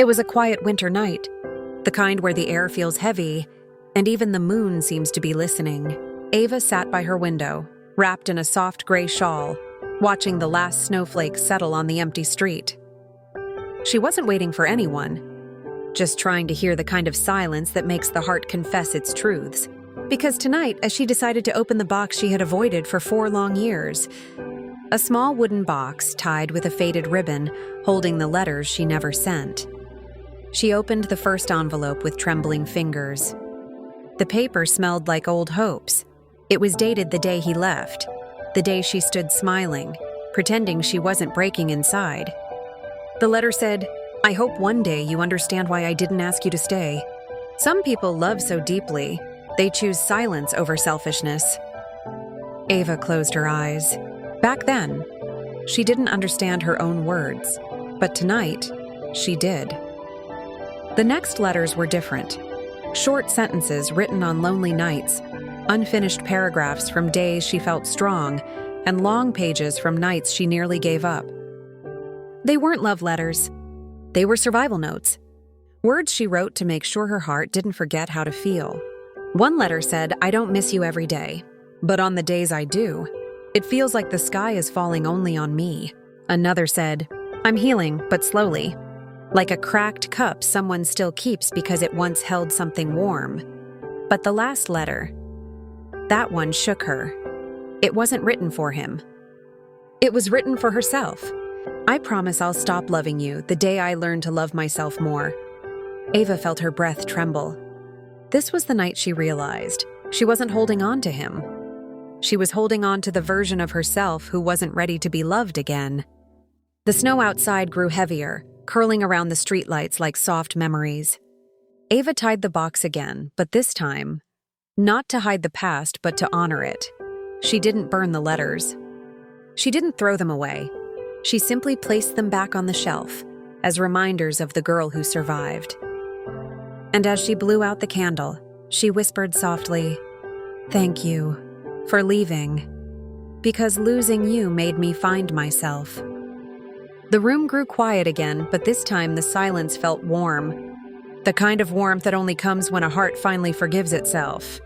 It was a quiet winter night, the kind where the air feels heavy, and even the moon seems to be listening. Ava sat by her window, wrapped in a soft gray shawl, watching the last snowflakes settle on the empty street. She wasn't waiting for anyone, just trying to hear the kind of silence that makes the heart confess its truths. Because tonight, as she decided to open the box she had avoided for 4 long years, a small wooden box tied with a faded ribbon holding the letters she never sent. She opened the first envelope with trembling fingers. The paper smelled like old hopes. It was dated the day he left, the day she stood smiling, pretending she wasn't breaking inside. The letter said, "I hope one day you understand why I didn't ask you to stay. Some people love so deeply, they choose silence over selfishness." Ava closed her eyes. Back then, she didn't understand her own words, but tonight, she did. The next letters were different. Short sentences written on lonely nights, unfinished paragraphs from days she felt strong, and long pages from nights she nearly gave up. They weren't love letters. They were survival notes. Words she wrote to make sure her heart didn't forget how to feel. One letter said, "I don't miss you every day, but on the days I do, it feels like the sky is falling only on me." Another said, "I'm healing, but slowly. Like a cracked cup someone still keeps because it once held something warm." But the last letter, that one shook her. It wasn't written for him. It was written for herself. "I promise I'll stop loving you the day I learn to love myself more." Ava felt her breath tremble. This was the night she realized she wasn't holding on to him. She was holding on to the version of herself who wasn't ready to be loved again. The snow outside grew heavier, curling around the streetlights like soft memories. Ava tied the box again, but this time, not to hide the past, but to honor it. She didn't burn the letters. She didn't throw them away. She simply placed them back on the shelf as reminders of the girl who survived. And as she blew out the candle, she whispered softly, "Thank you for leaving, because losing you made me find myself." The room grew quiet again, but this time the silence felt warm. The kind of warmth that only comes when a heart finally forgives itself.